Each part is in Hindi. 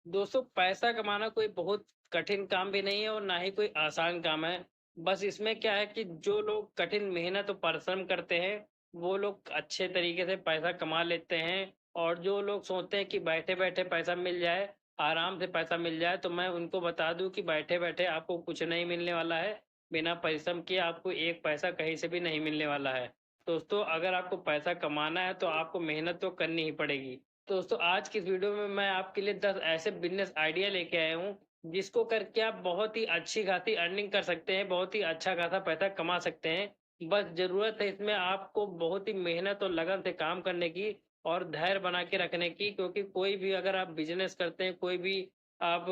दोस्तों पैसा कमाना कोई बहुत कठिन काम भी नहीं है और ना ही कोई आसान काम है। बस इसमें क्या है कि जो लोग कठिन मेहनत और परिश्रम करते हैं, वो लोग अच्छे तरीके से पैसा कमा लेते हैं और जो लोग सोचते हैं कि बैठे-बैठे पैसा मिल जाए, आराम से पैसा मिल जाए, तो मैं उनको बता दूँ कि बैठे-बैठे आपको कुछ नहीं मिलने वाला है। बिना परिश्रम किए आपको एक पैसा कहीं से भी नहीं मिलने वाला है। दोस्तों, अगर आपको पैसा कमाना है तो आपको मेहनत तो करनी ही पड़ेगी। तो दोस्तों आज की इस वीडियो में मैं आपके लिए 10 ऐसे बिज़नेस आइडिया लेके आया हूँ, जिसको करके आप बहुत ही अच्छी खासी अर्निंग कर सकते हैं, बहुत ही अच्छा खासा पैसा कमा सकते हैं। बस ज़रूरत है इसमें आपको बहुत ही मेहनत और लगन से काम करने की और धैर्य बना के रखने की, क्योंकि कोई भी अगर आप बिज़नेस करते हैं, कोई भी आप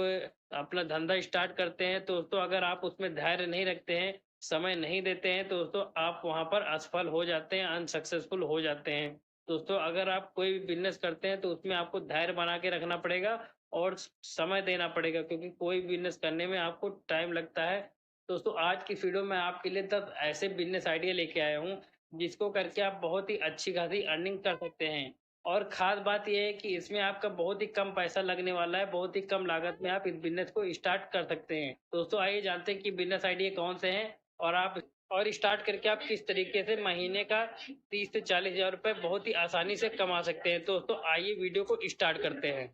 अपना धंधा स्टार्ट करते हैं, तो दोस्तों अगर आप उसमें धैर्य नहीं रखते हैं, समय नहीं देते हैं, तो दोस्तों आप वहाँ पर असफल हो जाते हैं, अनसक्सेसफुल हो जाते हैं। दोस्तों अगर आप कोई भी बिज़नेस करते हैं तो उसमें आपको धैर्य बना के रखना पड़ेगा और समय देना पड़ेगा, क्योंकि कोई बिज़नेस करने में आपको टाइम लगता है। दोस्तों आज की वीडियो में आपके लिए 10 ऐसे बिज़नेस आइडिया लेके आया हूँ, जिसको करके आप बहुत ही अच्छी खासी अर्निंग कर सकते हैं। और ख़ास बात ये है कि इसमें आपका बहुत ही कम पैसा लगने वाला है, बहुत ही कम लागत में आप इस बिज़नेस को स्टार्ट कर सकते हैं। दोस्तों आइए जानते हैं कि बिज़नेस आइडिया कौन से हैं और आप स्टार्ट करके आप किस तरीके से महीने का 30 से 40 हज़ार रुपए बहुत ही आसानी से कमा सकते हैं। दोस्तों आइए वीडियो को स्टार्ट करते हैं।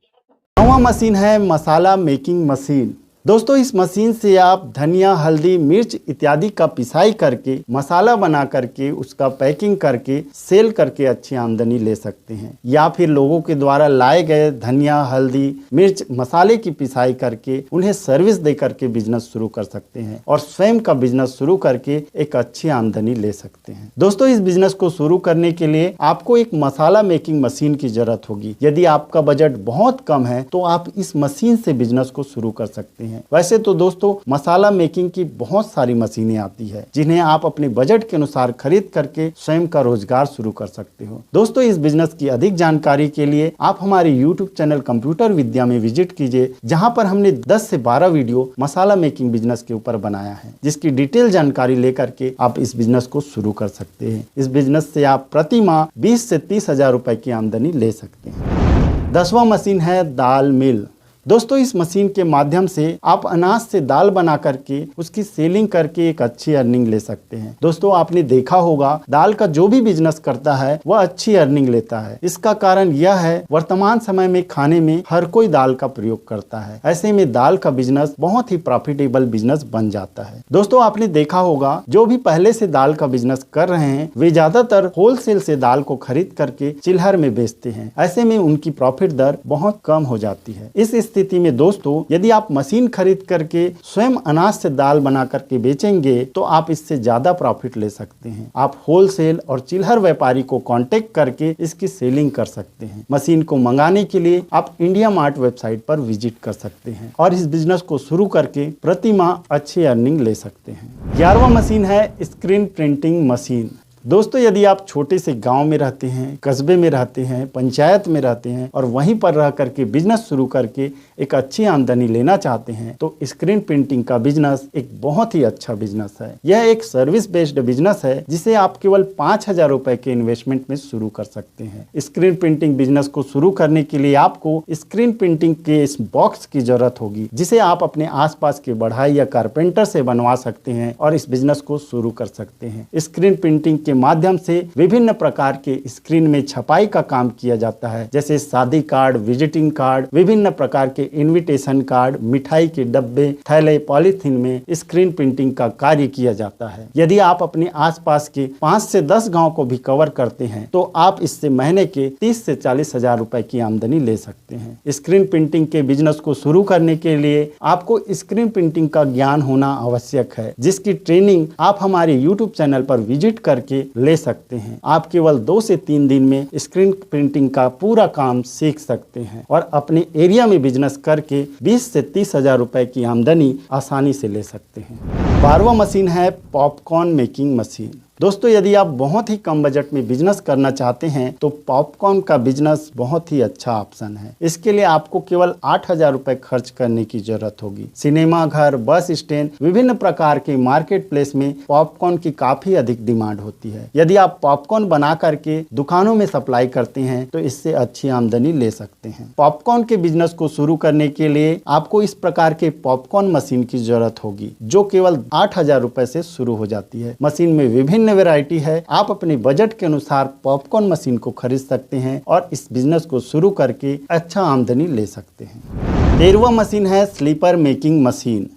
नवा मशीन है मसाला मेकिंग मशीन। दोस्तों इस मशीन से आप धनिया, हल्दी, मिर्च इत्यादि का पिसाई करके मसाला बना करके उसका पैकिंग करके सेल करके अच्छी आमदनी ले सकते हैं, या फिर लोगों के द्वारा लाए गए धनिया, हल्दी, मिर्च, मसाले की पिसाई करके उन्हें सर्विस दे करके बिजनेस शुरू कर सकते हैं और स्वयं का बिजनेस शुरू करके एक अच्छी आमदनी ले सकते हैं। दोस्तों इस बिजनेस को शुरू करने के लिए आपको एक मसाला मेकिंग मशीन की जरूरत होगी। यदि आपका बजट बहुत कम है तो आप इस मशीन से बिजनेस को शुरू कर सकते हैं। वैसे तो दोस्तों मसाला मेकिंग की बहुत सारी मशीनें आती है, जिन्हें आप अपने बजट के अनुसार खरीद करके स्वयं का रोजगार शुरू कर सकते हो। दोस्तों इस बिजनेस की अधिक जानकारी के लिए आप हमारे YouTube चैनल कंप्यूटर विद्या में विजिट कीजिए, जहां पर हमने 10 से 12 वीडियो मसाला मेकिंग बिजनेस के ऊपर बनाया है, जिसकी डिटेल जानकारी लेकर के आप इस बिजनेस को शुरू कर सकते हैं। इस बिजनेस से आप प्रति माह 20 से 30 हजार रुपए की आमदनी ले सकते हैं। 10वां मशीन है दाल मिल। दोस्तों इस मशीन के माध्यम से आप अनाज से दाल बना करके उसकी सेलिंग करके एक अच्छी अर्निंग ले सकते हैं। दोस्तों आपने देखा होगा दाल का जो भी बिजनेस करता है वह अच्छी अर्निंग लेता है। इसका कारण यह है वर्तमान समय में खाने में हर कोई दाल का प्रयोग करता है, ऐसे में दाल का बिजनेस बहुत ही प्रॉफिटेबल बिजनेस बन जाता है। दोस्तों आपने देखा होगा जो भी पहले से दाल का बिजनेस कर रहे हैं वे ज्यादातर होलसेल से दाल को खरीद करके चिल्हर में बेचते हैं, ऐसे में उनकी प्रॉफिट दर बहुत कम हो जाती है। इस स्थिति में दोस्तों यदि आप मशीन खरीद करके स्वयं अनाज से दाल बना करके बेचेंगे तो आप इससे ज्यादा प्रॉफिट ले सकते हैं। आप होलसेल और चिल्हर व्यापारी को कांटेक्ट करके इसकी सेलिंग कर सकते हैं। मशीन को मंगाने के लिए आप इंडिया मार्ट वेबसाइट पर विजिट कर सकते हैं और इस बिजनेस को शुरू करके प्रति माह अच्छी अर्निंग ले सकते हैं। 11वां मशीन है स्क्रीन प्रिंटिंग मशीन। दोस्तों यदि आप छोटे से गांव में रहते हैं, कस्बे में रहते हैं, पंचायत में रहते हैं और वहीं पर रह करके बिजनेस शुरू करके एक अच्छी आमदनी लेना चाहते हैं तो स्क्रीन प्रिंटिंग का बिजनेस एक बहुत ही अच्छा बिजनेस है। यह एक सर्विस बेस्ड बिजनेस है जिसे आप केवल 5,000 रुपए के इन्वेस्टमेंट में शुरू कर सकते हैं। स्क्रीन प्रिंटिंग बिजनेस को शुरू करने के लिए आपको स्क्रीन प्रिंटिंग के इस बॉक्स की जरूरत होगी, जिसे आप अपने आसपास के बढ़ई या कारपेंटर से बनवा सकते हैं और इस बिजनेस को शुरू कर सकते हैं। स्क्रीन प्रिंटिंग के माध्यम से विभिन्न प्रकार के स्क्रीन में छपाई का काम किया जाता है, जैसे शादी कार्ड, विजिटिंग कार्ड, विभिन्न प्रकार के इनविटेशन कार्ड, मिठाई के डब्बे, थैले, पॉलीथीन में स्क्रीन प्रिंटिंग का कार्य किया जाता है। यदि आप अपने आसपास के 5 से 10 गांव को भी कवर करते हैं तो आप इससे महीने के 30 से 40 हजार रुपए की आमदनी ले सकते हैं। स्क्रीन प्रिंटिंग के बिजनेस को शुरू करने के लिए आपको स्क्रीन प्रिंटिंग का ज्ञान होना आवश्यक है, जिसकी ट्रेनिंग आप हमारे YouTube चैनल पर विजिट करके ले सकते हैं। आप केवल 2 से 3 दिन में स्क्रीन प्रिंटिंग का पूरा काम सीख सकते हैं और अपने एरिया में बिजनेस करके 20 से 30 हजार रुपए की आमदनी आसानी से ले सकते हैं। 12वां मशीन है पॉपकॉर्न मेकिंग मशीन। दोस्तों यदि आप बहुत ही कम बजट में बिजनेस करना चाहते हैं तो पॉपकॉर्न का बिजनेस बहुत ही अच्छा ऑप्शन है। इसके लिए आपको केवल 8,000 रुपए खर्च करने की जरूरत होगी। सिनेमा घर, बस स्टैंड, विभिन्न प्रकार के मार्केट प्लेस में पॉपकॉर्न की काफी अधिक डिमांड होती है। यदि आप पॉपकॉर्न बना करके दुकानों में सप्लाई करते हैं तो इससे अच्छी आमदनी ले सकते हैं। पॉपकॉर्न के बिजनेस को शुरू करने के लिए आपको इस प्रकार के पॉपकॉर्न मशीन की जरूरत होगी जो केवल 8,000 रुपए से शुरू हो जाती है। मशीन में विभिन्न वैरायटी है। आप अपने बजट के अनुसार पॉपकॉर्न मशीन को खरीद सकते हैं और इस बिजनेस को शुरू करके अच्छा आमदनी ले सकते हैं। 13वां मशीन है स्लीपर मेकिंग मशीन।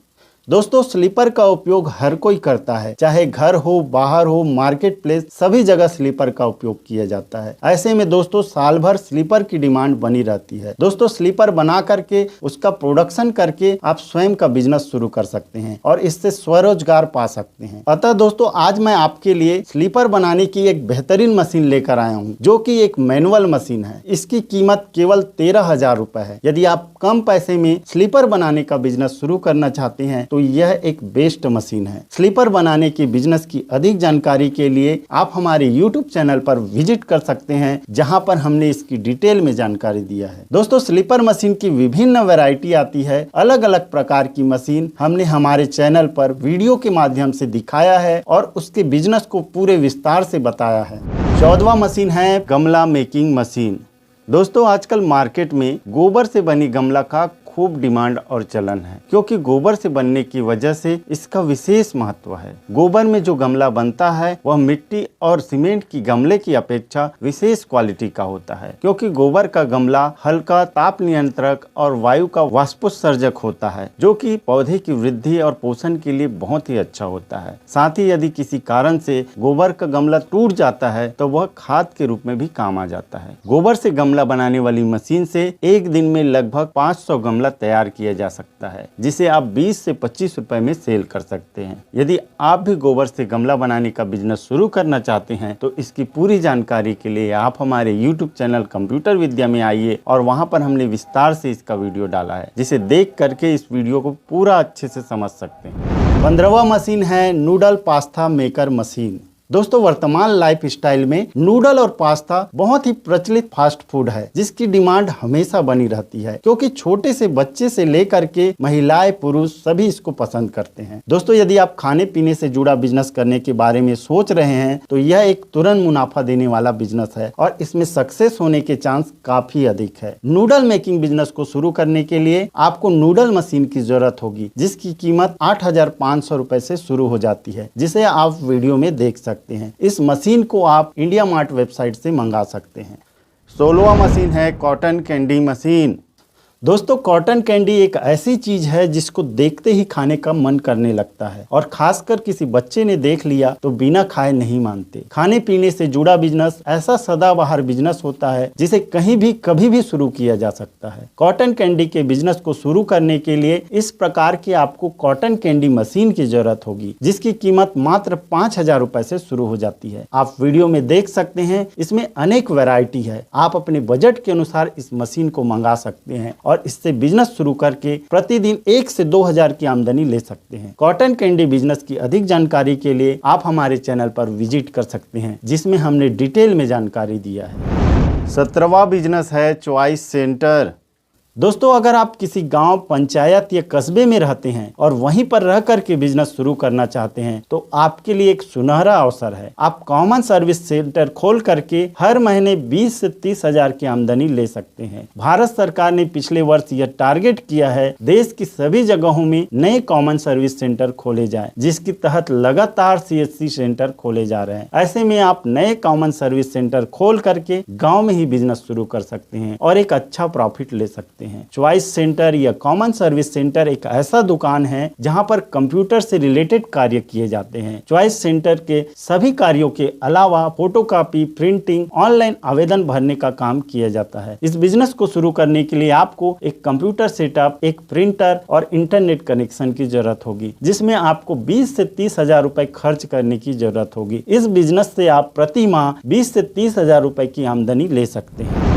दोस्तों स्लीपर का उपयोग हर कोई करता है, चाहे घर हो, बाहर हो, मार्केट प्लेस, सभी जगह स्लीपर का उपयोग किया जाता है। ऐसे में दोस्तों साल भर स्लीपर की डिमांड बनी रहती है। दोस्तों स्लीपर बना करके उसका प्रोडक्शन करके आप स्वयं का बिजनेस शुरू कर सकते हैं और इससे स्वरोजगार पा सकते हैं। अतः दोस्तों आज मैं आपके लिए स्लीपर बनाने की एक बेहतरीन मशीन लेकर आया हूँ जो कि एक मैनुअल मशीन है। इसकी कीमत केवल 13,000 रुपए है। यदि आप कम पैसे में स्लीपर बनाने का बिजनेस शुरू करना चाहते हैं तो यह एक बेस्ट मशीन है। स्लीपर बनाने के बिजनेस की अधिक जानकारी के लिए आप हमारे YouTube चैनल पर विजिट कर सकते हैं जहां पर हमने इसकी डिटेल में जानकारी दिया है। दोस्तों स्लीपर मशीन की विभिन्न वैरायटी आती है। अलग अलग प्रकार की मशीन हमने हमारे चैनल पर वीडियो के माध्यम से दिखाया है और उसके बिजनेस को पूरे विस्तार से बताया है। 14वां मशीन है गमला मेकिंग मशीन। दोस्तों आजकल मार्केट में गोबर से बनी गमला का खूब डिमांड और चलन है क्योंकि गोबर से बनने की वजह से इसका विशेष महत्व है। गोबर में जो गमला बनता है वह मिट्टी और सीमेंट की गमले की अपेक्षा विशेष क्वालिटी का होता है क्योंकि गोबर का गमला हल्का, ताप नियंत्रक और वायु का वाष्पोत्सर्जक होता है जो कि पौधे की वृद्धि और पोषण के लिए बहुत ही अच्छा होता है। साथ ही यदि किसी कारण से गोबर का गमला टूट जाता है तो वह खाद के रूप में भी काम आ जाता है। गोबर से गमला बनाने वाली मशीन से एक दिन में लगभग 500 गमला तैयार किया जा सकता है जिसे आप 20 से 25 रुपए में सेल कर सकते हैं। यदि आप भी गोबर से गमला बनाने का बिजनेस शुरू करना चाहते हैं तो इसकी पूरी जानकारी के लिए आप हमारे YouTube चैनल कंप्यूटर विद्या में आइए और वहां पर हमने विस्तार से इसका वीडियो डाला है जिसे देख करके इस वीडियो को पूरा अच्छे से समझ सकते हैं। 15वां मशीन है नूडल पास्ता मेकर मशीन। दोस्तों वर्तमान लाइफ स्टाइल में नूडल और पास्ता बहुत ही प्रचलित फास्ट फूड है जिसकी डिमांड हमेशा बनी रहती है क्योंकि छोटे से बच्चे से लेकर के महिलाएं, पुरुष सभी इसको पसंद करते हैं। दोस्तों यदि आप खाने पीने से जुड़ा बिजनेस करने के बारे में सोच रहे हैं तो यह एक तुरंत मुनाफा देने वाला बिजनेस है और इसमें सक्सेस होने के चांस काफी अधिक है। नूडल मेकिंग बिजनेस को शुरू करने के लिए आपको नूडल मशीन की जरूरत होगी जिसकी कीमत 8,500 रुपए से शुरू हो जाती है जिसे आप वीडियो में देख सकते हैं। इस मशीन को आप इंडिया मार्ट वेबसाइट से मंगा सकते हैं। 16वां मशीन है कॉटन कैंडी मशीन। दोस्तों कॉटन कैंडी एक ऐसी चीज है जिसको देखते ही खाने का मन करने लगता है और खासकर किसी बच्चे ने देख लिया तो बिना खाए नहीं मानते। खाने पीने से जुड़ा बिजनेस ऐसा सदाबहार बिजनेस होता है जिसे कहीं भी कभी भी शुरू किया जा सकता है। कॉटन कैंडी के बिजनेस को शुरू करने के लिए इस प्रकार की आपको कॉटन कैंडी मशीन की जरूरत होगी जिसकी कीमत मात्र 5,000 रुपए से शुरू हो जाती है। आप वीडियो में देख सकते हैं इसमें अनेक वैरायटी है। आप अपने बजट के अनुसार इस मशीन को मंगा सकते हैं और इससे बिजनेस शुरू करके प्रतिदिन 1 से 2,000 की आमदनी ले सकते हैं। कॉटन कैंडी बिजनेस की अधिक जानकारी के लिए आप हमारे चैनल पर विजिट कर सकते हैं जिसमें हमने डिटेल में जानकारी दिया है। 17वां बिजनेस है चॉइस सेंटर। दोस्तों अगर आप किसी गांव, पंचायत या कस्बे में रहते हैं और वहीं पर रह करके बिजनेस शुरू करना चाहते हैं तो आपके लिए एक सुनहरा अवसर है। आप कॉमन सर्विस सेंटर खोल करके हर महीने 20 से 30,000 की आमदनी ले सकते हैं। भारत सरकार ने पिछले वर्ष यह टारगेट किया है देश की सभी जगहों में नए कॉमन सर्विस सेंटर खोले जाएं, जिसके तहत लगातार CSC सेंटर खोले जा रहे हैं। ऐसे में आप नए कॉमन सर्विस सेंटर खोल करके गाँव में ही बिजनेस शुरू कर सकते हैं और एक अच्छा प्रॉफिट ले सकते हैं। चॉइस सेंटर या कॉमन सर्विस सेंटर एक ऐसा दुकान है जहां पर कंप्यूटर से रिलेटेड कार्य किए जाते हैं। चॉइस सेंटर के सभी कार्यों के अलावा फोटोकॉपी, प्रिंटिंग, ऑनलाइन आवेदन भरने का काम किया जाता है। इस बिजनेस को शुरू करने के लिए आपको एक कंप्यूटर सेटअप, एक प्रिंटर और इंटरनेट कनेक्शन की जरूरत होगी जिसमें आपको 20 से 30,000 रुपए खर्च करने की जरूरत होगी। इस बिजनेस से आप प्रति माह 20 से 30,000 रुपए की आमदनी ले सकते हैं।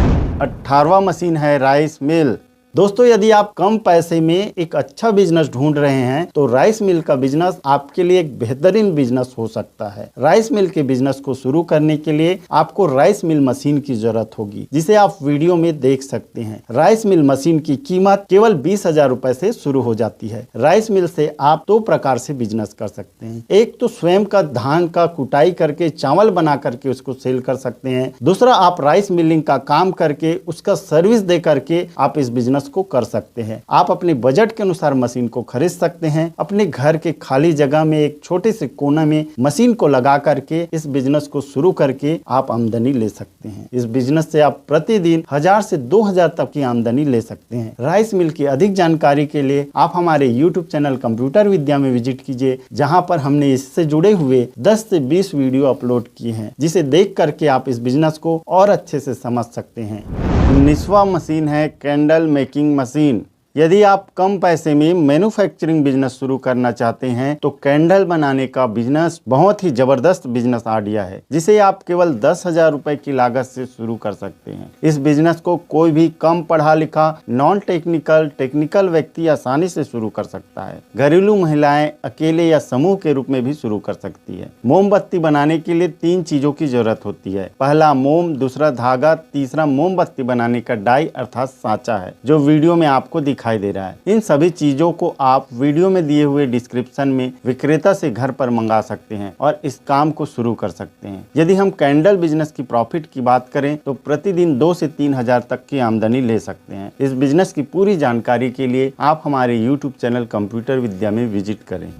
18वां मशीन है राइस मिल। दोस्तों यदि आप कम पैसे में एक अच्छा बिजनेस ढूंढ रहे हैं तो राइस मिल का बिजनेस आपके लिए एक बेहतरीन बिजनेस हो सकता है। राइस मिल के बिजनेस को शुरू करने के लिए आपको राइस मिल मशीन की जरूरत होगी, जिसे आप वीडियो में देख सकते हैं। राइस मिल मशीन की कीमत केवल 20,000 रुपए से शुरू हो जाती है। राइस मिल से आप दो प्रकार से बिजनेस कर सकते हैं। एक तो स्वयं का धान का कुटाई करके चावल बना करके उसको सेल कर सकते हैं। दूसरा आप राइस मिलिंग का काम करके उसका सर्विस दे करके आप इस बिजनेस को कर सकते हैं। आप अपने बजट के अनुसार मशीन को खरीद सकते हैं। अपने घर के खाली जगह में एक छोटे से कोना में मशीन को लगा करके इस बिजनेस को शुरू करके आप आमदनी ले सकते हैं। इस बिजनेस से आप प्रतिदिन 1000 से 2000 तक की आमदनी ले सकते हैं। राइस मिल की अधिक जानकारी के लिए आप हमारे YouTube चैनल कंप्यूटर विद्या में विजिट कीजिए, जहां पर हमने इससे जुड़े हुए 10 से 20 वीडियो अपलोड किए हैं, जिसे देख करके आप इस बिजनेस को और अच्छे से समझ सकते हैं। 19वां मशीन है कैंडल मेकिंग मशीन। यदि आप कम पैसे में मैन्युफैक्चरिंग बिजनेस शुरू करना चाहते हैं तो कैंडल बनाने का बिजनेस बहुत ही जबरदस्त बिजनेस आइडिया है, जिसे आप केवल 10,000 रुपए की लागत से शुरू कर सकते हैं। इस बिजनेस को कोई भी कम पढ़ा लिखा नॉन टेक्निकल व्यक्ति आसानी से शुरू कर सकता है। घरेलू महिलाएं अकेले या समूह के रूप में भी शुरू कर सकती है। मोमबत्ती बनाने के लिए 3 चीजों की जरूरत होती है। पहला मोम, दूसरा धागा, तीसरा मोमबत्ती बनाने का डाई अर्थात सांचा है, जो वीडियो में आपको दिखाई दे रहा है। इन सभी चीजों को आप वीडियो में दिए हुए डिस्क्रिप्शन में विक्रेता से घर पर मंगा सकते हैं और इस काम को शुरू कर सकते हैं। यदि हम कैंडल बिजनेस की प्रॉफिट की बात करें तो प्रतिदिन 2 से 3,000 तक की आमदनी ले सकते हैं। इस बिजनेस की पूरी जानकारी के लिए आप हमारे YouTube चैनल कंप्यूटर विद्या में विजिट करें।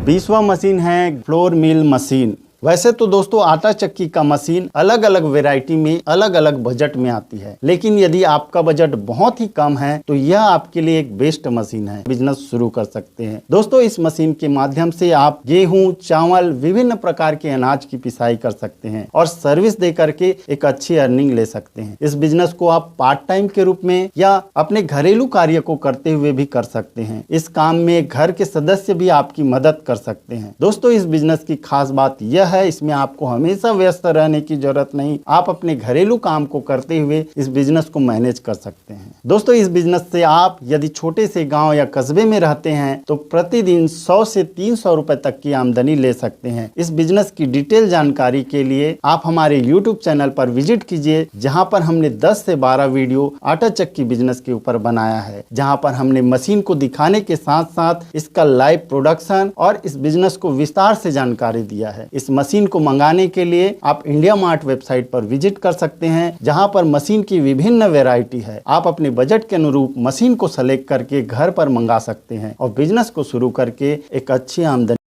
20वां मशीन है फ्लोर मिल मशीन। वैसे तो दोस्तों आटा चक्की का मशीन अलग अलग वैरायटी में अलग अलग बजट में आती है, लेकिन यदि आपका बजट बहुत ही कम है तो यह आपके लिए एक बेस्ट मशीन है। बिजनेस शुरू कर सकते हैं। दोस्तों इस मशीन के माध्यम से आप गेहूं, चावल, विभिन्न प्रकार के अनाज की पिसाई कर सकते हैं और सर्विस दे करके एक अच्छी अर्निंग ले सकते हैं। इस बिजनेस को आप पार्ट टाइम के रूप में या अपने घरेलू कार्य को करते हुए भी कर सकते हैं। इस काम में घर के सदस्य भी आपकी मदद कर सकते हैं। दोस्तों इस बिजनेस की खास बात यह है, इसमें आपको हमेशा व्यस्त रहने की जरूरत नहीं। आप अपने घरेलू काम को करते हुए इस बिजनेस को मैनेज कर सकते हैं। दोस्तों इस बिजनेस से आप यदि छोटे से गांव या कस्बे में रहते हैं तो प्रतिदिन 100 से 300 रुपए तक की आमदनी ले सकते हैं। इस बिजनेस की डिटेल जानकारी के लिए आप हमारे YouTube चैनल पर विजिट कीजिए, जहां पर हमने 10 से 12 वीडियो आटा चक्की बिजनेस के ऊपर बनाया है, जहां पर हमने मशीन को दिखाने के साथ साथ इसका लाइव प्रोडक्शन और इस बिजनेस को विस्तार से जानकारी दिया है। इस मशीन को मंगाने के लिए आप इंडिया मार्ट वेबसाइट पर विजिट कर सकते हैं, जहां पर मशीन की विभिन्न वैरायटी है। आप अपने बजट के अनुरूप मशीन को सेलेक्ट करके घर पर मंगा सकते हैं और बिजनेस को शुरू करके एक अच्छी आमदनी